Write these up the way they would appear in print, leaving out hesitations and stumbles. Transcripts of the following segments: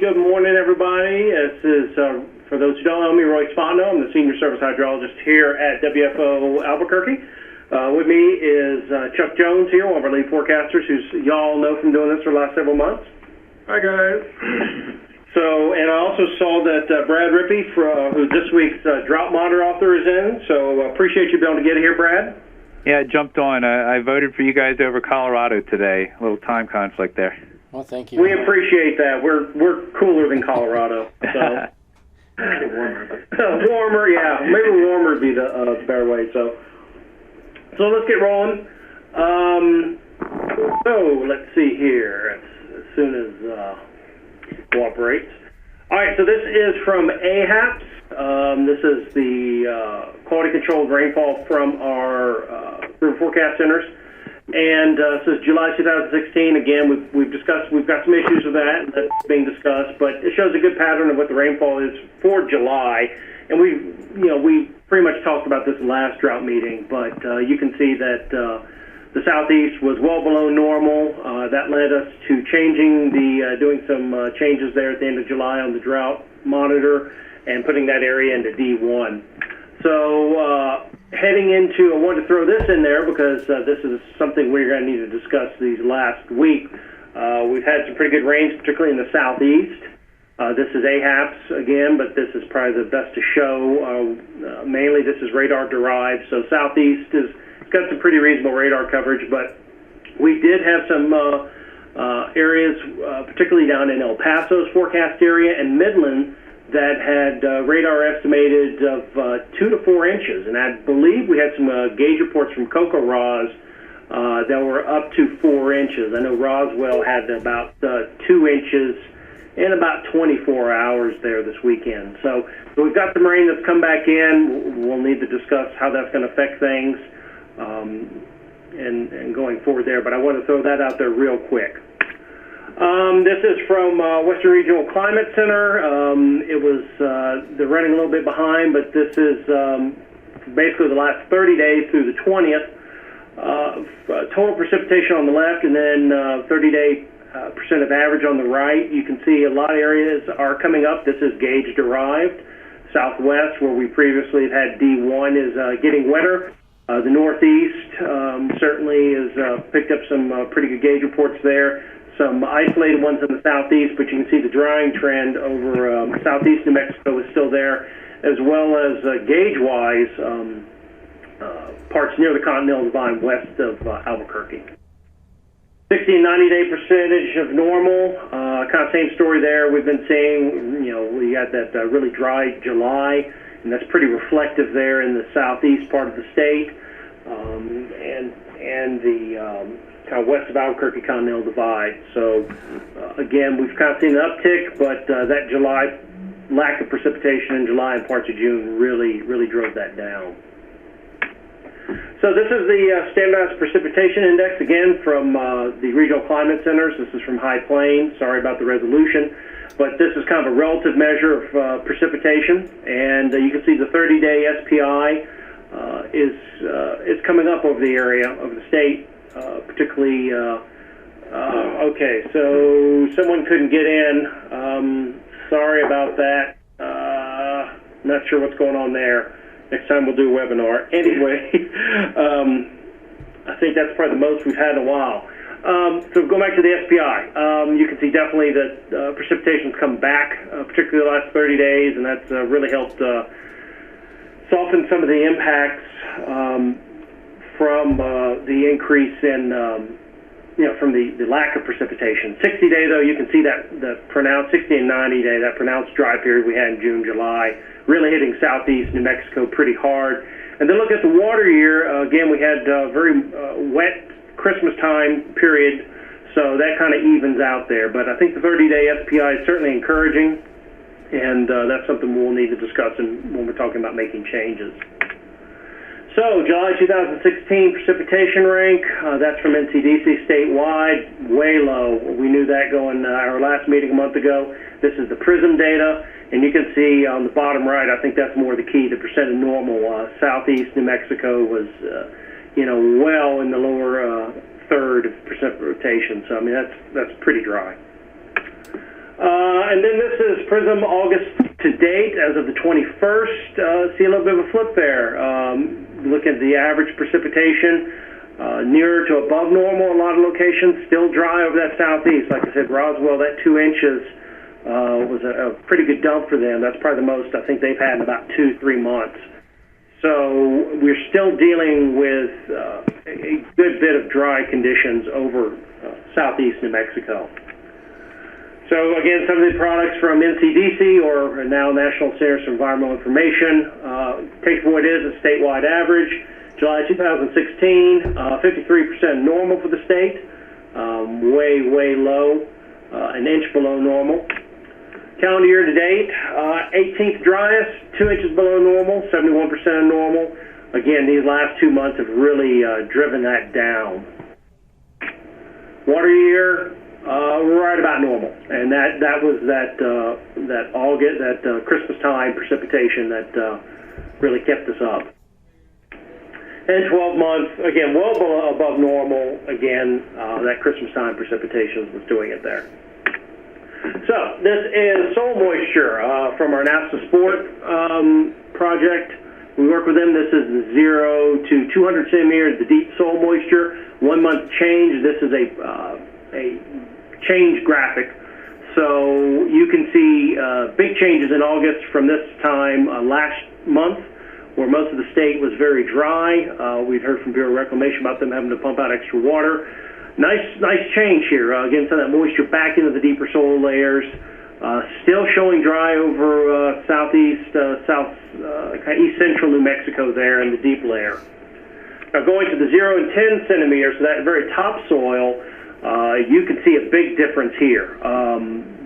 Good morning, everybody. This is, for those who don't know me, Roy Spano. I'm the Senior Service Hydrologist here at WFO Albuquerque. With me is Chuck Jones here, one of our lead forecasters, who y'all know from doing this for the last several months. Hi, guys. So, and I also saw that Brad Rippey, who's this week's drought monitor author, is in. So appreciate you being able to get here, Brad. Yeah, I jumped on. I voted for you guys over Colorado today. A little time conflict there. Well, thank you. We appreciate that. We're cooler than Colorado. So. Warmer, yeah. Maybe warmer would be the better way. So let's get rolling. So let's see here. As soon as cooperates. All right. So this is from AHAPS. This is the quality controlled rainfall from our river forecast centers. And this is July 2016. Again, we've discussed. We've got some issues with that, and that's being discussed. But it shows a good pattern of what the rainfall is for July. And we pretty much talked about this last drought meeting. But you can see that the southeast was well below normal. That led us to changing doing some changes there at the end of July on the drought monitor and putting that area into D1. So heading into, I wanted to throw this in there because this is something we're going to need to discuss these last week. We've had some pretty good rains, particularly in the southeast. This is AHAPS again, but this is probably the best to show. Mainly this is radar derived, so southeast it's got some pretty reasonable radar coverage, but we did have some areas, particularly down in El Paso's forecast area and Midland, that had radar estimated of 2 to 4 inches. And I believe we had some gauge reports from CocoRoz that were up to 4 inches. I know Roswell had about 2 inches in about 24 hours there this weekend. So we've got some rain that's come back in. We'll need to discuss how that's going to affect things and going forward there. But I want to throw that out there real quick. This is from Western Regional Climate Center. They're running a little bit behind, but this is basically the last 30 days through the 20th. Total precipitation on the left, and then 30-day percent of average on the right. You can see a lot of areas are coming up. This is gauge derived. Southwest, where we previously had D1, is getting wetter. The Northeast certainly has picked up some pretty good gauge reports there. Some isolated ones in the southeast, but you can see the drying trend over southeast New Mexico is still there, as well as gauge-wise parts near the Continental Divide west of Albuquerque. 60 and 90-day percentage of normal, kind of same story there. We've been seeing, we got that really dry July, and that's pretty reflective there in the southeast part of the state, and the kind of west of Albuquerque Continental Divide. So again, we've kind of seen an uptick, but that July lack of precipitation in July and parts of June really drove that down. So this is the standardized precipitation index again from the regional climate centers. This is from High Plains. Sorry about the resolution, but this is kind of a relative measure of precipitation, and you can see the 30-day SPI is coming up over the area of the state. Particularly, okay, so someone couldn't get in. Sorry about that. Not sure what's going on there. Next time we'll do a webinar. Anyway, I think that's probably the most we've had in a while. So going back to the SPI, you can see definitely that precipitation's come back, particularly the last 30 days, and that's really helped soften some of the impacts from the increase in, from the lack of precipitation. 60-day, though, you can see that the pronounced 60 and 90-day, that pronounced dry period we had in June, July, really hitting southeast New Mexico pretty hard. And then look at the water year. Again, we had very wet Christmas time period, so that kind of evens out there. But I think the 30-day SPI is certainly encouraging, and that's something we'll need to discuss when we're talking about making changes. So, July 2016 precipitation rank, that's from NCDC statewide, way low. We knew that going our last meeting a month ago. This is the PRISM data, and you can see on the bottom right, I think that's more the key, the percent of normal. Southeast New Mexico was, well in the lower third of precipitation. So, I mean, that's pretty dry. And then this is Prism August to date as of the 21st. See a little bit of a flip there. Look at the average precipitation, nearer to above normal. A lot of locations still dry over that southeast. Like I said, Roswell, that 2 inches was a pretty good dump for them. That's probably the most I think they've had in about 2-3 months. So we're still dealing with a good bit of dry conditions over southeast New Mexico. So again, some of the products from NCDC, or now National Centers for Environmental Information, takes what it is a statewide average. July 2016, 53% normal for the state, way low, an inch below normal. Calendar year to date, 18th driest, 2 inches below normal, 71% of normal. Again, these last 2 months have really driven that down. Water year, right about normal, and that was that August, that Christmas time precipitation that really kept us up. And 12 months, again, well below, above normal. Again, that Christmas time precipitation was doing it there. So this is soil moisture from our NASA Sport project. We work with them. This is the 0 to 200 centimeters, the deep soil moisture. 1 month change. This is a change graphic. So you can see big changes in August from this time last month, where most of the state was very dry. We've heard from Bureau of Reclamation about them having to pump out extra water. Nice change here. Again, some of that moisture back into the deeper soil layers. Still showing dry over southeast, east central New Mexico there in the deep layer. Now going to the 0 and 10 centimeters, so that very top soil, you can see a big difference here,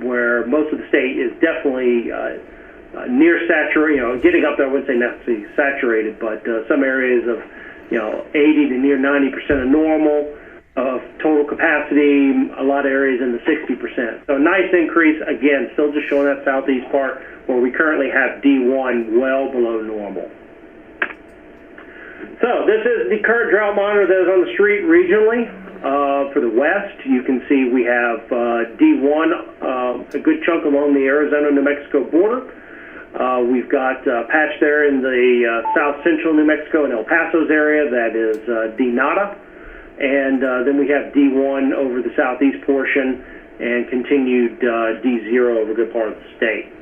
where most of the state is definitely near saturated, getting up there. I wouldn't say necessarily saturated, but some areas of 80 to near 90% of normal of total capacity, a lot of areas in the 60%. So a nice increase, again, still just showing that southeast part where we currently have D1 well below normal. So this is the current drought monitor that is on the street regionally. For the west, you can see we have D1, a good chunk along the Arizona-New Mexico border. We've got a patch there in the south central New Mexico and El Paso's area that is D nada. And then we have D1 over the southeast portion and continued D0 over a good part of the state.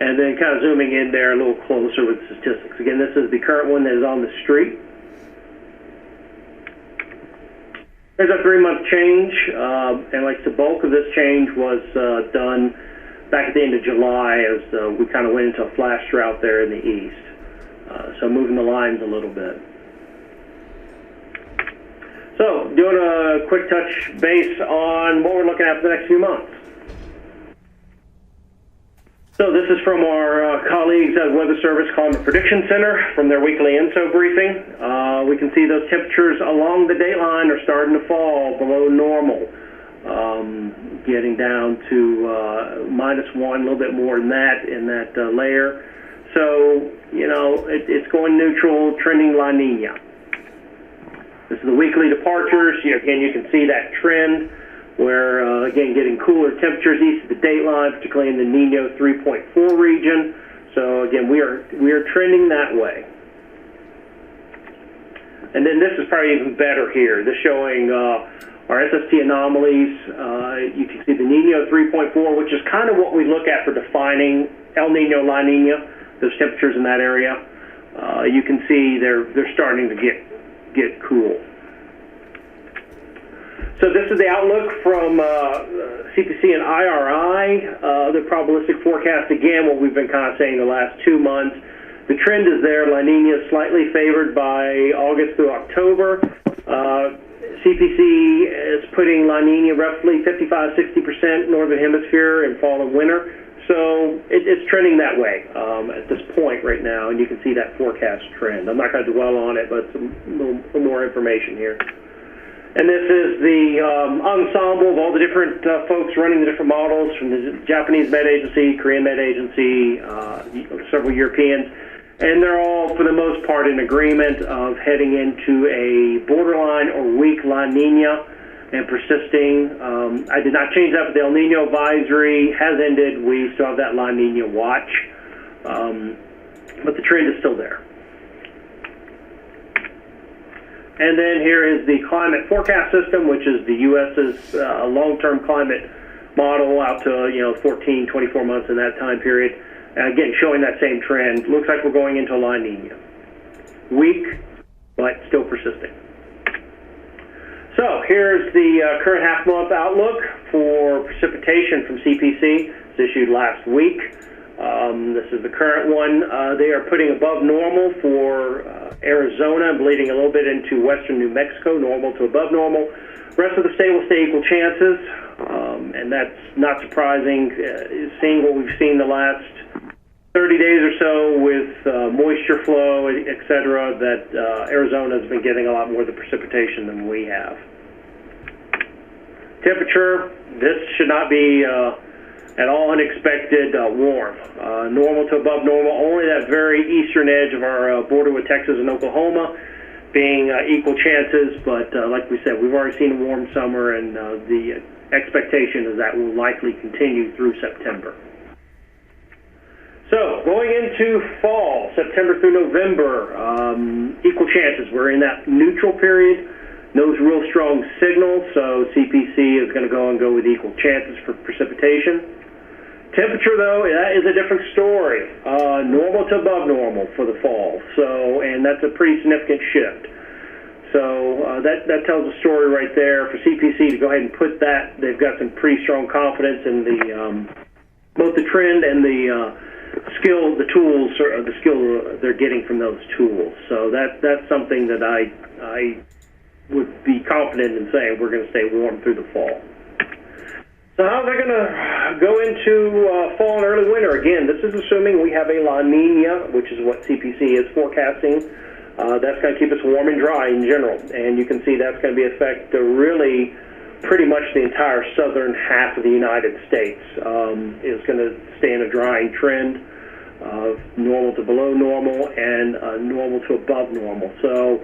And then kind of zooming in there a little closer with the statistics. Again, this is the current one that is on the street. There's a 3-month change, and like the bulk of this change was done back at the end of July as we kind of went into a flash drought there in the east. So moving the lines a little bit. So doing a quick touch base on what we're looking at for the next few months. So this is from our colleagues at Weather Service Climate Prediction Center from their weekly INSO briefing. We can see those temperatures along the dateline are starting to fall below normal, getting down to -1, a little bit more than that in that layer. So, it's going neutral, trending La Nina. This is the weekly departures. Again, you can see that trend where, again, getting cooler temperatures east of the dateline, particularly in the Nino 3.4 region. So, again, we are trending that way. And then this is probably even better here. This showing our SST anomalies. You can see the Nino 3.4, which is kind of what we look at for defining El Nino, La Nina, those temperatures in that area. You can see they're starting to get cool. So this is the outlook from CPC and IRI, the probabilistic forecast. Again, what we've been kind of saying the last 2 months. The trend is there. La Nina is slightly favored by August through October. CPC is putting La Nina roughly 55-60% northern hemisphere in fall and winter. So it's trending that way at this point right now, and you can see that forecast trend. I'm not going to dwell on it, but some little more information here. And this is the ensemble of all the different folks running the different models from the Japanese Met Agency, Korean Met Agency, several Europeans. And they're all, for the most part, in agreement of heading into a borderline or weak La Nina. and persisting. I did not change that, but the El Nino advisory has ended. We still have that La Nina watch, but the trend is still there. And then here is the climate forecast system, which is the U.S.'s long-term climate model out to 14, 24 months in that time period. And again, showing that same trend. Looks like we're going into La Nina. Weak, but still persisting. So here's the current half-month outlook for precipitation from CPC. It's issued last week. This is the current one. They are putting above normal for Arizona, bleeding a little bit into western New Mexico, normal to above normal. Rest of the state will stay equal chances, and that's not surprising, seeing what we've seen the last 30 days or so with moisture flow, et cetera, that Arizona has been getting a lot more of the precipitation than we have. Temperature, this should not be at all unexpected warm. Normal to above normal, only that very eastern edge of our border with Texas and Oklahoma being equal chances, but like we said, we've already seen a warm summer, and the expectation is that will likely continue through September. So, going into fall, September through November, equal chances. We're in that neutral period. No real strong signal, so CPC is going to go with equal chances for precipitation. Temperature, though, that is a different story. Normal to above normal for the fall, and that's a pretty significant shift. So that tells a story right there for CPC to go ahead and put that. They've got some pretty strong confidence in the both the trend and the skill, the tools, or the skill they're getting from those tools. So that's something that I would be confident in saying we're going to stay warm through the fall. So how are they going to go into fall and early winter? Again, this is assuming we have a La Nina, which is what CPC is forecasting. That's going to keep us warm and dry in general. And you can see that's going to be affect really pretty much the entire southern half of the United States. Is going to stay in a drying trend of normal to below normal and normal to above normal. So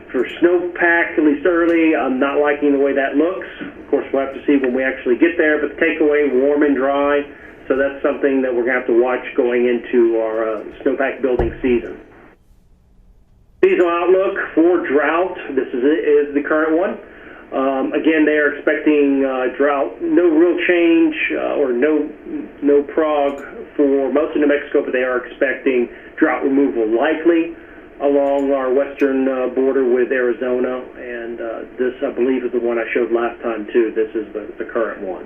for snowpack, at least early, I'm not liking the way that looks. Of course, we'll have to see when we actually get there, but the takeaway, warm and dry. So that's something that we're going to have to watch going into our snowpack building season. Seasonal outlook for drought. This is the current one. Again, they are expecting drought, no real change or no prog for most of New Mexico, but they are expecting drought removal likely along our western border with Arizona, and this, I believe, is the one I showed last time, too. This is the current one.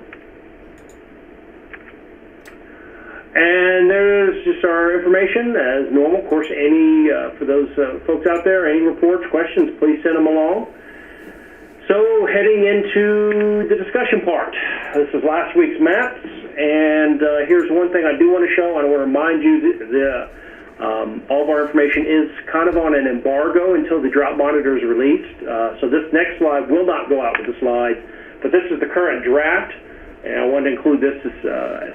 And there's just our information as normal. Of course, any for those folks out there, any reports, questions, please send them along. So heading into the discussion part. This is last week's maps, and here's one thing I do want to show. I want to remind you all of our information is kind of on an embargo until the drought monitor is released. So this next slide will not go out with the slides, but this is the current draft. And I wanted to include this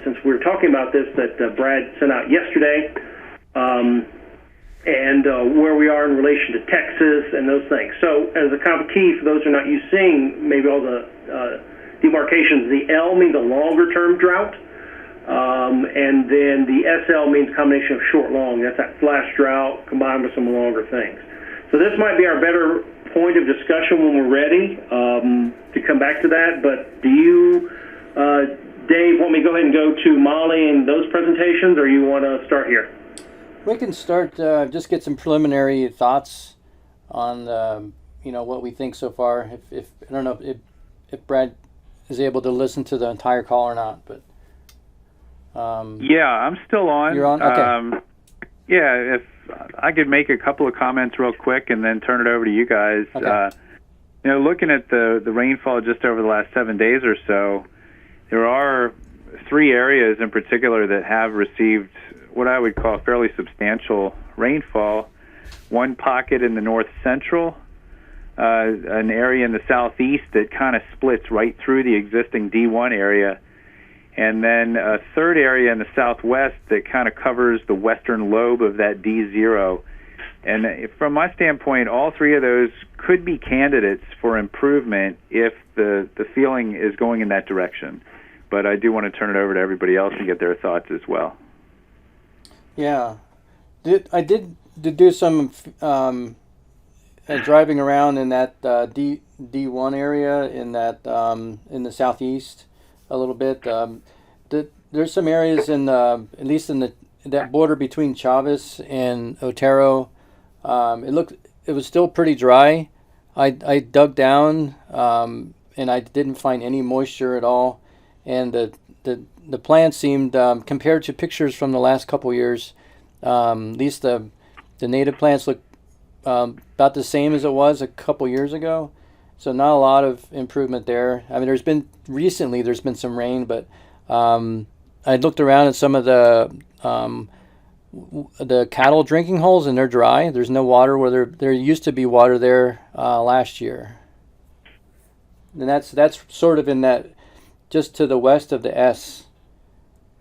since we were talking about this that Brad sent out yesterday, and where we are in relation to Texas and those things. So as a kind of key for those who are not used to seeing maybe all the demarcations, the L means a longer-term drought, and then the SL means a combination of short-long. That's that flash drought combined with some longer things. So this might be our better point of discussion when we're ready to come back to that. But do you, Dave, want me to go ahead and go to Molly and those presentations, or you want to start here? We can start, just get some preliminary thoughts on, what we think so far. If I don't know if Brad is able to listen to the entire call or not, but. Yeah, I'm still on. You're on? Okay. Yeah, if I could make a couple of comments real quick and then turn it over to you guys. Okay. Looking at the rainfall just over the last 7 days or so, there are 3 areas in particular that have received what I would call fairly substantial rainfall. One pocket in the north central, an area in the southeast that kind of splits right through the existing D1 area, and then a third area in the southwest that kind of covers the western lobe of that D0. And from my standpoint, all three of those could be candidates for improvement if the feeling is going in that direction. But I do want to turn it over to everybody else and get their thoughts as well. Yeah. I did do some driving around in that D1 area in that in the southeast a little bit. There's some areas at least in that border between Chavez and Otero. It was still pretty dry. I dug down and I didn't find any moisture at all, and the plants seemed compared to pictures from the last couple years, at least the native plants look about the same as it was a couple years ago. So not a lot of improvement there. I mean, there's been some rain, but I looked around at some of the cattle drinking holes, and they're dry. There's no water where there used to be water there last year. And that's sort of in that just to the west of the S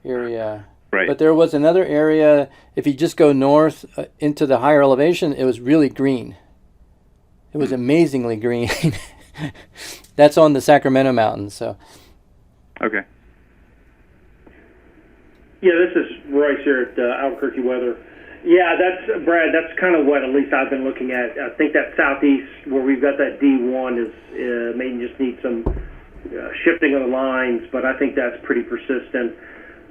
area. Right. But there was another area, if you just go north into the higher elevation, it was really green. It was amazingly green. That's on the Sacramento Mountains. So. Okay. Yeah, this is Royce here at Albuquerque Weather. Yeah, that's Brad. That's kind of what at least I've been looking at. I think that southeast where we've got that D1 is maybe just need some shifting of the lines, but I think that's pretty persistent.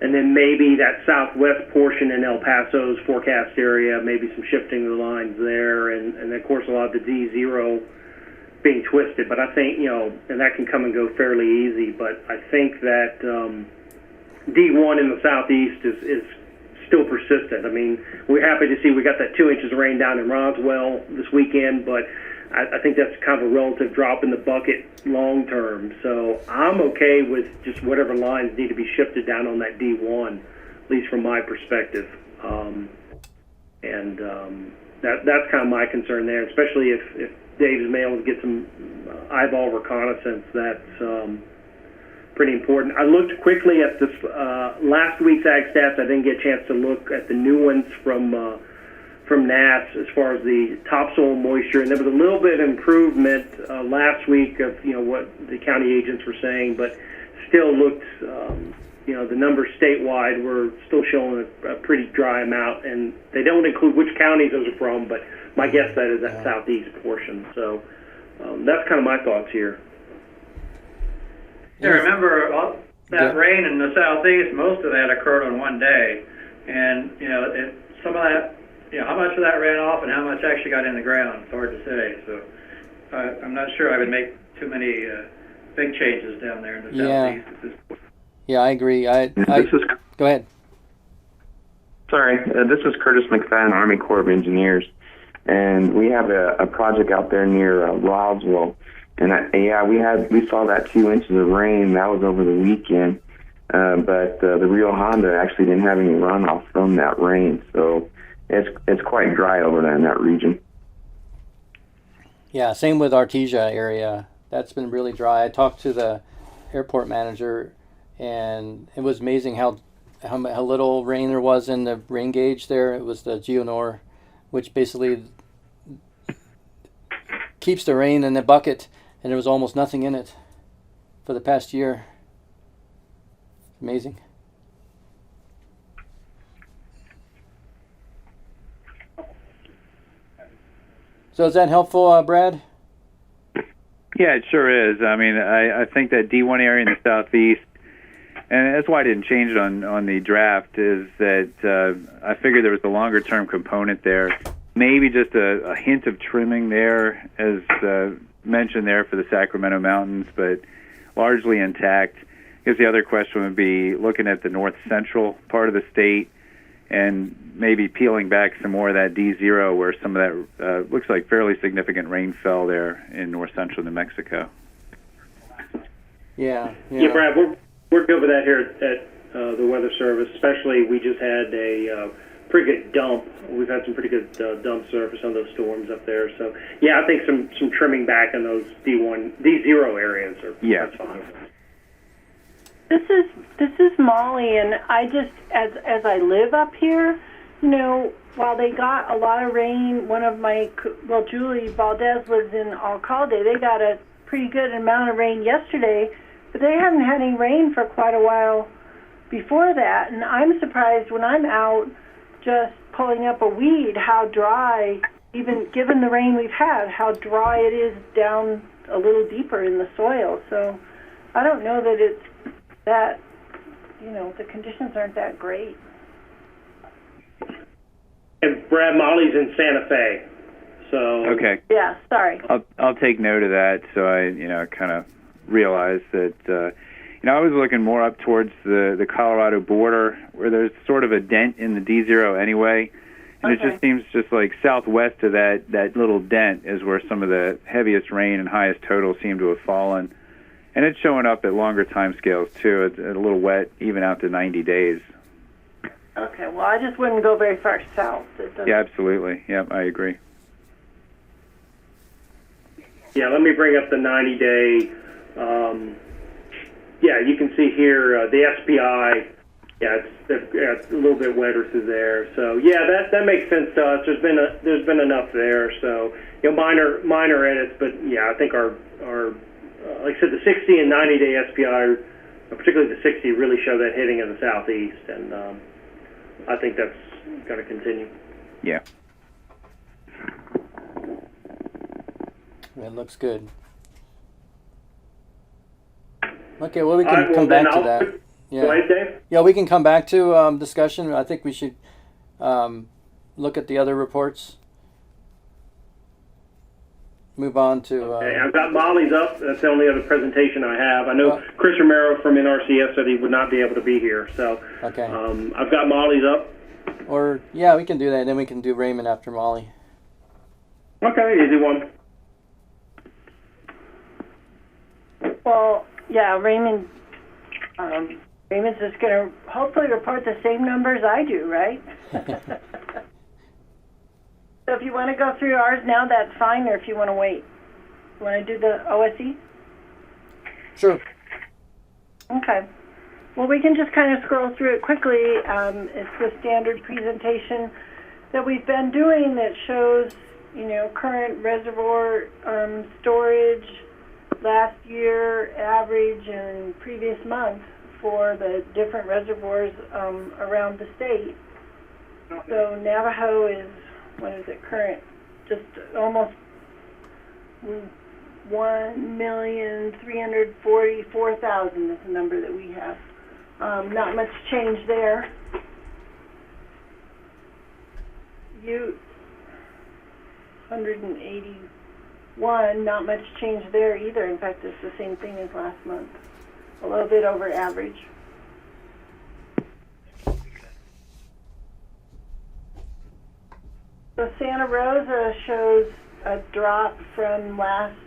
And then maybe that southwest portion in El Paso's forecast area, maybe some shifting of the lines there, and of course a lot of the D0 being twisted. But I think, and that can come and go fairly easy, but I think that D1 in the southeast is still persistent. I mean, we're happy to see we got that 2 inches of rain down in Roswell this weekend, but I think that's kind of a relative drop in the bucket long term. So I'm okay with just whatever lines need to be shifted down on that D1, at least from my perspective. That's kind of my concern there, especially if Dave's been able to get some eyeball reconnaissance. That's pretty important. I looked quickly at this last week's ag stats. I didn't get a chance to look at the new ones from NASS as far as the topsoil moisture, and there was a little bit of improvement last week of what the county agents were saying, but still looked the numbers statewide were still showing a pretty dry amount, and they don't include which counties those are from, but my guess that is that southeast portion. So that's kind of my thoughts here. Yeah, remember that rain in the southeast, most of that occurred on one day, and some of that, how much of that ran off and how much actually got in the ground, it's hard to say. So I'm not sure I would make too many big changes down there in the southeast at this point. Yeah, I agree. Go ahead. Sorry, this is Curtis McFadden, Army Corps of Engineers, and we have a project out there near Roswell. And we saw that 2 inches of rain. That was over the weekend, but the Rio Honda actually didn't have any runoff from that rain, so it's quite dry over there in that region. Yeah, same with Artesia area. That's been really dry. I talked to the airport manager, and it was amazing how little rain there was in the rain gauge there. It was the GeoNor, which basically keeps the rain in the bucket. And there was almost nothing in it for the past year. Amazing. So is that helpful, Brad? Yeah, it sure is. I mean, I think that D1 area in the southeast, and that's why I didn't change it on the draft, is that I figured there was a longer-term component there. Maybe just a hint of trimming there, as mentioned there for the Sacramento Mountains, but largely intact. I guess the other question would be looking at the north central part of the state and maybe peeling back some more of that D0 where some of that looks like fairly significant rain fell there in north central New Mexico. Yeah, Brad, we're good with that here at the Weather Service, especially we just had a pretty good dump. We've had some pretty good dump surface on those storms up there. So, yeah, I think some trimming back in those D0 areas that's fine. This is Molly, and I just, as I live up here, while they got a lot of rain, Julie Valdez lives in Alcalde. They got a pretty good amount of rain yesterday, but they hadn't had any rain for quite a while before that. And I'm surprised when I'm out just pulling up a weed how dry, even given the rain we've had, how dry it is down a little deeper in the soil. So I don't know that it's that, the conditions aren't that great. And Brad, Molly's in Santa Fe, so. Okay. Yeah, sorry. I'll take note of that, so I kind of realize that. I was looking more up towards the Colorado border, where there's sort of a dent in the D0 anyway, and It just seems just like southwest of that little dent is where some of the heaviest rain and highest totals seem to have fallen, and it's showing up at longer time scales too. It's a little wet, even out to 90 days. Okay, well, I just wouldn't go very far south. Yeah, absolutely. Yeah, I agree. Yeah, let me bring up the 90-day. Yeah, you can see here the SPI. Yeah, it's a little bit wetter through there. So yeah, that makes sense to us. There's been enough there. So minor edits, but yeah, I think our like I said, the 60 and 90-day SPI, particularly the 60, really show that hitting in the southeast, and I think that's going to continue. Yeah. It looks good. Okay, well, we can come back to that. Yeah. Go ahead, Dave. Yeah, we can come back to discussion. I think we should look at the other reports. Move on to... okay, I've got Molly's up. That's the only other presentation I have. I know Chris Romero from NRCS said he would not be able to be here, so okay. I've got Molly's up. Or, yeah, we can do that, and then we can do Raymond after Molly. Okay, easy one. Well, yeah, Raymond's just going to hopefully report the same numbers I do, right? So if you want to go through ours now, that's fine, or if you want to wait. You want to do the OSE? Sure. Okay. Well, we can just kind of scroll through it quickly. It's the standard presentation that we've been doing that shows, current reservoir storage, last year average, and previous month for the different reservoirs around the state. So Navajo is, current? Just almost 1,344,000 is the number that we have. Not much change there. 181, not much change there either. In fact, it's the same thing as last month. A little bit over average. So Santa Rosa shows a drop from last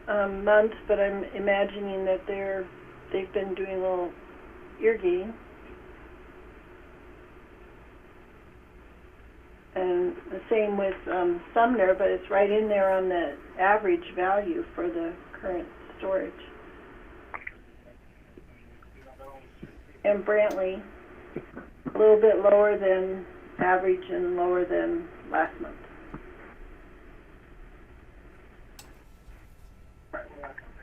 month, but I'm imagining that they've been doing a little irrigating. And the same with Sumner, but it's right in there on the average value for the current storage. And Brantley, a little bit lower than average and lower than last month.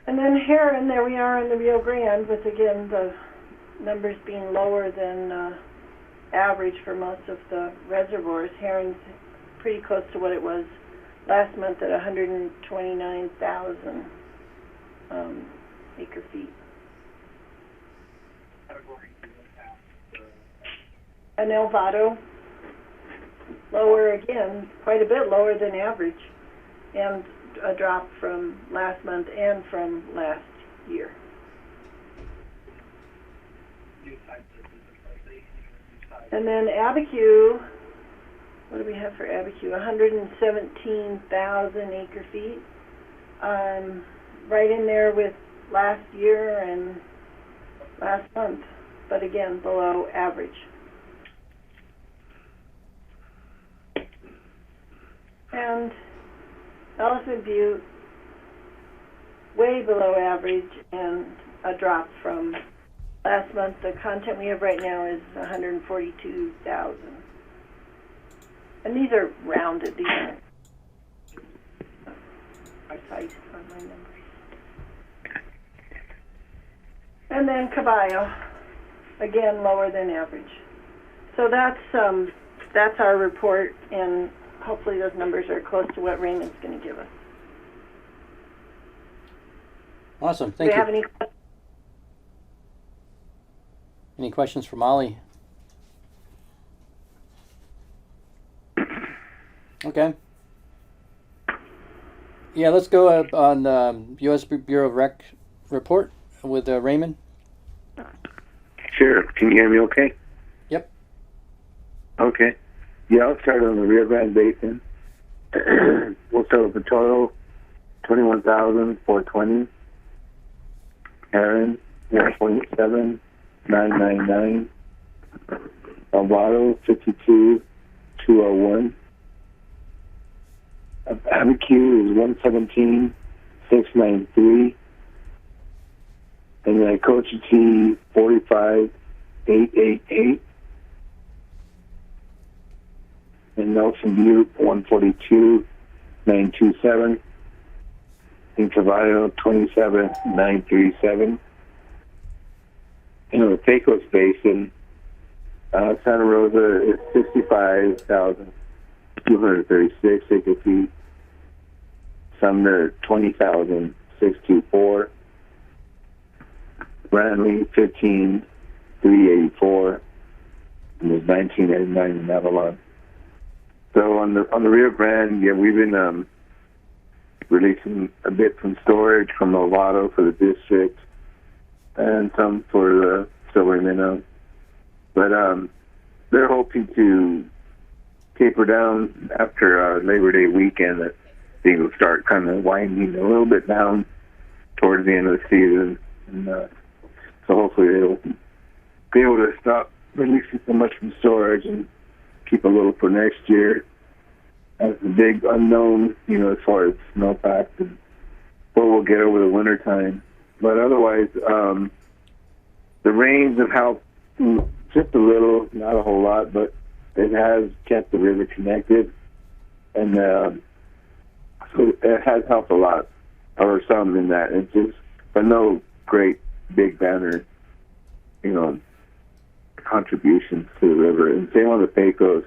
And then Heron, there we are in the Rio Grande, with again the numbers being lower than average for most of the reservoirs. Heron's pretty close to what it was last month at 129,000 acre feet. And El Vado, lower again, quite a bit lower than average, and a drop from last month and from last year. And then Abiquiu, what do we have for Abiquiu? 117,000 acre feet, right in there with last year and last month, but again below average. And Elephant Butte, way below average and a drop from last month. The content we have right now is 142,000 And these are rounded. These aren't precise on my numbers. And then Caballo, again lower than average. So that's our report, and hopefully those numbers are close to what Raymond's going to give us. Awesome. Do Thank you you. have any questions? Any questions for Molly? Okay. Yeah, let's go on the U.S. Bureau of Rec report with Raymond. Sure. Can you hear me okay? Yep. Okay. Yeah, I'll start on the Rio Grande Basin. We'll start with the total, 21,420. Aaron, 1.7999. Alvaro, 52,201. Abiquiu is 117,693. And then Cochiti, 45,888. And Nelson Butte, 142,927. In Caballo, 27,937. In the Pecos Basin, Santa Rosa is 65,236 acre feet. Sumner, 20,624. Brantley, 15,384. And there's 1989 in Avalon. So on the Rio Grande, yeah, we've been releasing a bit from storage from Novato for the district and some for the silver minnow. But they're hoping to taper down after Labor Day weekend, that things will start kind of winding a little bit down towards the end of the season. And so hopefully they'll be able to stop releasing so much from storage and keep a little for next year. That's the big unknown, as far as snowpack and what we'll get over the winter time. But otherwise, the rains have helped just a little, not a whole lot, but it has kept the river connected, and so it has helped a lot, or some in that. It's just, but no great big banner, contributions to the river. And same on the Pecos.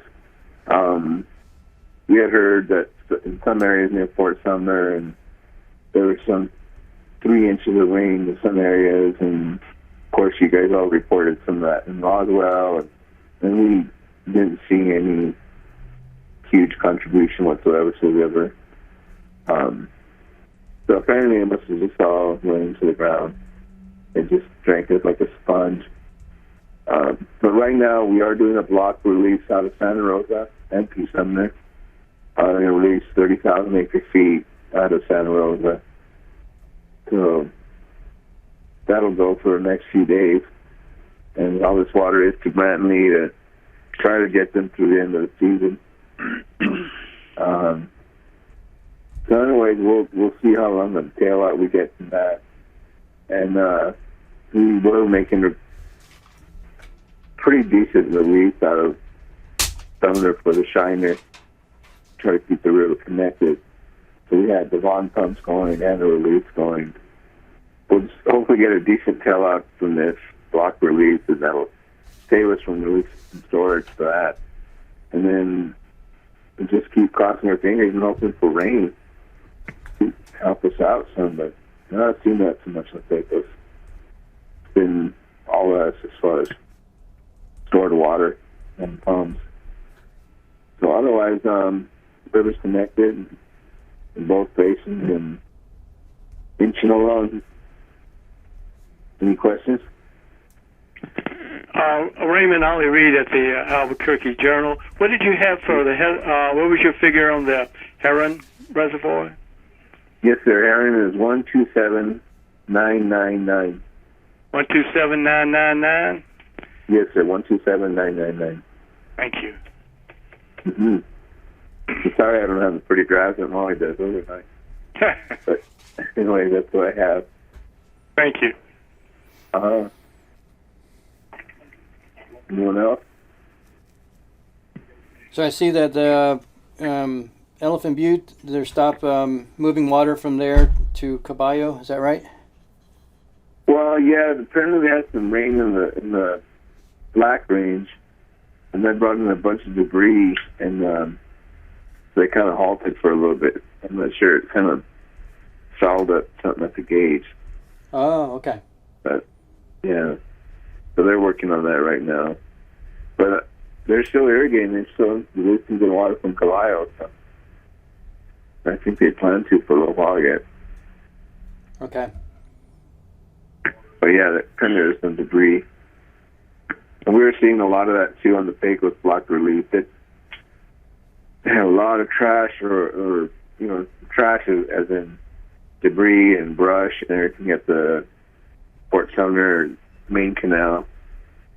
We had heard that in some areas near Fort Sumner, and there was some 3 inches of rain in some areas, and of course you guys all reported some of that in Roswell, and we didn't see any huge contribution whatsoever to the river. So apparently it must have just all went into the ground. It just drank it like a sponge. But right now we are doing a block release out of Santa Rosa and P. Sumner. They're going to release 30,000 acre feet out of Santa Rosa. So that'll go for the next few days. And all this water is to Brantley to try to get them through the end of the season. So anyways, we'll see how long of a tail out we get from that. And we were making a pretty decent release out of Sumner for the Shiner, try to keep the river connected. So we had the Vaughn pumps going and the release going. We'll just hopefully get a decent tail out from this block release, and that'll save us from releasing some storage for that. And then we'll just keep crossing our fingers and hoping for rain to help us out some. But I'm not seeing that so much in the Pecos. It's been all us as far as stored water and pumps. So otherwise, river's connected in both basins and inching along. Any questions? Raymond Ollie Reed at the Albuquerque Journal. What did you have for the what was your figure on the Heron Reservoir? Yes, sir. Heron is 127,999. 127,999. Yes, sir. 127,999. Thank you. Mm-hmm. Sorry, I don't have the pretty graphs that Molly does. Those are nice. But anyway, that's what I have. Thank you. Anyone else? So I see that the Elephant Butte, they're stopped moving water from there to Caballo. Is that right? Well, yeah, apparently we had some rain in the Black Range, and that brought in a bunch of debris, and they kind of halted for a little bit. I'm not sure. It kind of fouled up something at the gauge. Oh, okay. But, yeah. So they're working on that right now. But they're still irrigating. They're still releasing the water from Caballo. So I think they plan to for a little while yet. Okay. But yeah, there's some debris. And we were seeing a lot of that too on the Pecos block relief. That they had a lot of trash or trash as in debris and brush and everything at the Port Sumner main canal.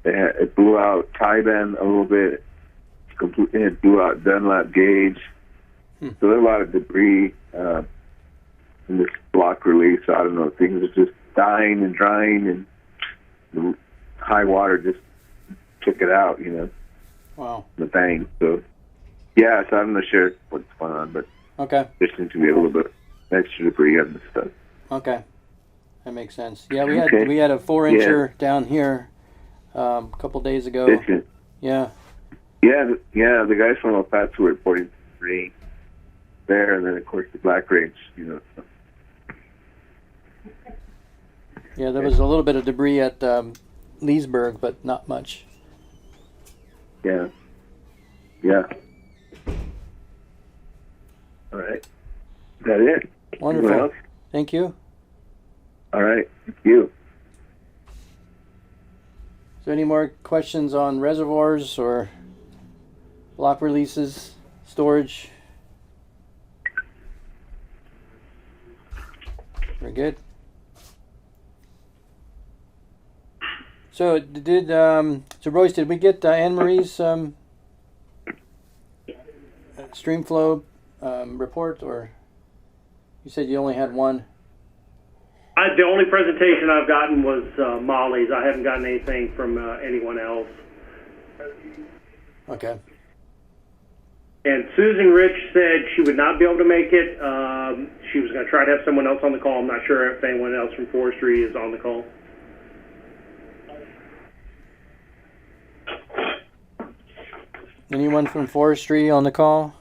It blew out tie band a little bit. It blew out Dunlap gauge. So there's a lot of debris in this block release. So I don't know, things are just dying and drying, and the high water just took it out, Wow. The bang. So, yeah, so I'm not sure what's going on, but Okay. there seems to be a little bit of extra debris on this stuff. Okay. That makes sense. Yeah, we had a 4-incher down here a couple days ago. Yeah. Yeah, the guys from El Paso were reporting rain there, and then, of course, the Black Range, So. Yeah, there was a little bit of debris at Leesburg, but not much. Yeah. Yeah. All right. Is that it? Wonderful. Anyone else? Thank you. All right. Thank you. Is there any more questions on reservoirs or block releases, storage? Very good. So Royce, did we get Anne Marie's stream flow report, or you said you only had one? The only presentation I've gotten was Molly's. I haven't gotten anything from anyone else. Okay. And Susan Rich said she would not be able to make it. She was going to try to have someone else on the call. I'm not sure if anyone else from forestry is on the call. Anyone from forestry on the call?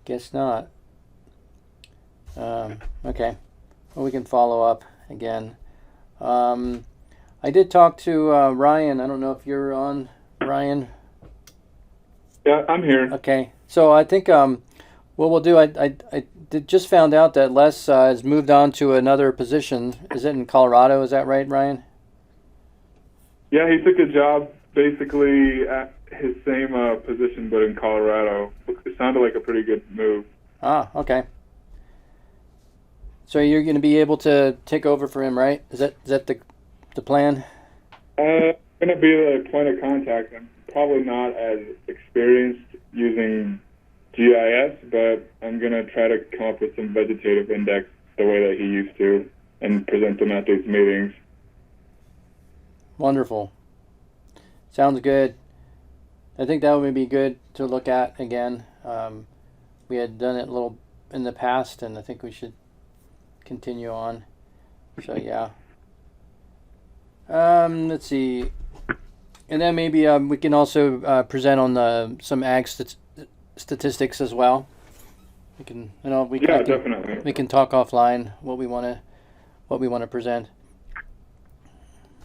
Guess not. Okay. Well, we can follow up again. I did talk to Ryan. I don't know if you're on, Ryan. Yeah, I'm here. Okay. So I think what we'll do, I just found out that Les has moved on to another position. Is it in Colorado? Is that right, Ryan? Yeah, he took a job basically at his same position, but in Colorado. It sounded like a pretty good move. Ah, okay. So you're going to be able to take over for him, right? Is that the plan? I'm going to be the point of contact. I'm probably not as experienced using GIS, but I'm going to try to come up with some vegetative index the way that he used to and present them at these meetings. Wonderful. Sounds good. I think that would be good to look at again. We had done it a little in the past, and I think we should continue on. So yeah. Let's see. And then maybe we can also present on some ag statistics as well. We can, definitely. We can talk offline what we want to present.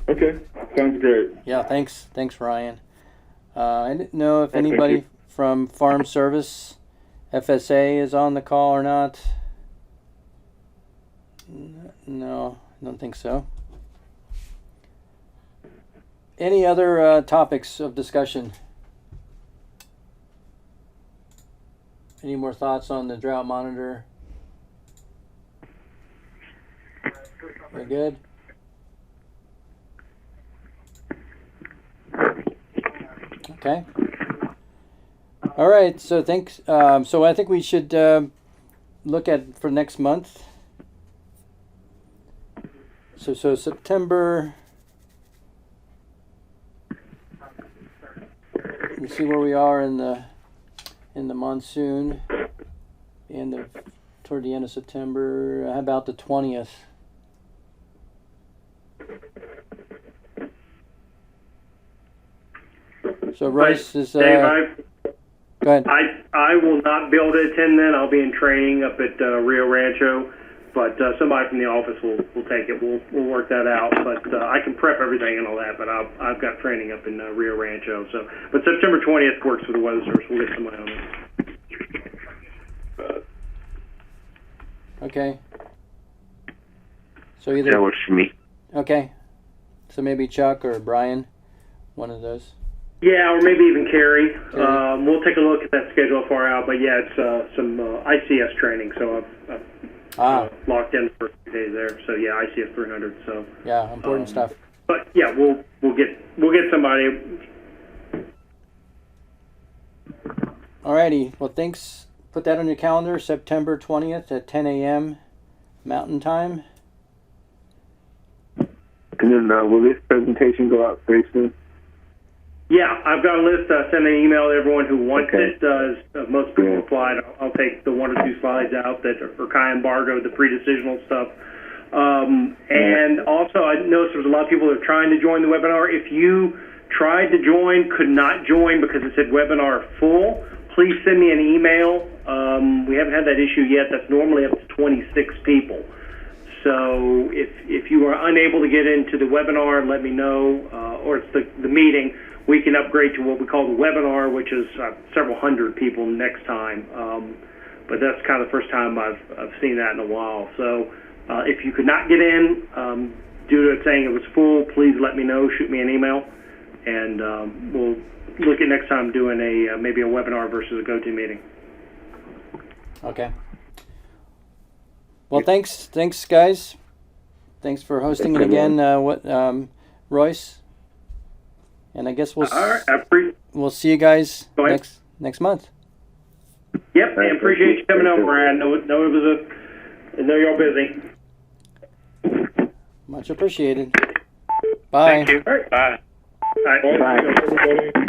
Okay, sounds great. Yeah, thanks, Ryan. I didn't know if anybody from Farm Service, FSA, is on the call or not. No, I don't think so. Any other topics of discussion? Any more thoughts on the drought monitor? Very good. Okay. All right. So thanks. So I think we should look at for next month. So September. me see where we are in the monsoon. Toward the end of September. How about the 20th? So Royce is. Dave, go ahead. I will not be able to attend then. I'll be in training up at Rio Rancho, but somebody from the office will take it. We'll work that out. But I can prep everything and all that. But I've got training up in Rio Rancho. So, but September 20th works for the Weather Service. We'll get somebody on it. Okay. So either That works for me. Okay. So maybe Chuck or Brian, one of those. Yeah, or maybe even Carrie. We'll take a look at that schedule far out. But yeah, it's some ICS training, so I've locked in for a few days there. So yeah, ICS 300. So yeah, important stuff. But yeah, we'll get somebody. Alrighty. Well, thanks. Put that on your calendar. September 20th at 10 a.m. Mountain Time. And then will this presentation go out very soon? Yeah, I've got a list. Send an email to everyone who wants it. Most people replied. I'll take the 1 or 2 slides out that are kind of embargoed, the pre-decisional stuff. And also, I noticed there was a lot of people that are trying to join the webinar. If you tried to join, could not join because it said webinar full, please send me an email. We haven't had that issue yet. That's normally up to 26 people. So if you are unable to get into the webinar, let me know, or it's the meeting. We can upgrade to what we call the webinar, which is several hundred people next time. But that's kind of the first time I've seen that in a while. So if you could not get in due to it saying it was full, please let me know. Shoot me an email, and we'll look at next time doing maybe a webinar versus a GoToMeeting. Okay. Well, thanks, guys. Thanks for hosting it again. Royce? And I guess we'll see you guys next month. Yep, I appreciate you coming over, Brad. I know you're busy. Much appreciated. Bye. Thank you. All right. Bye. All right. Bye, everybody.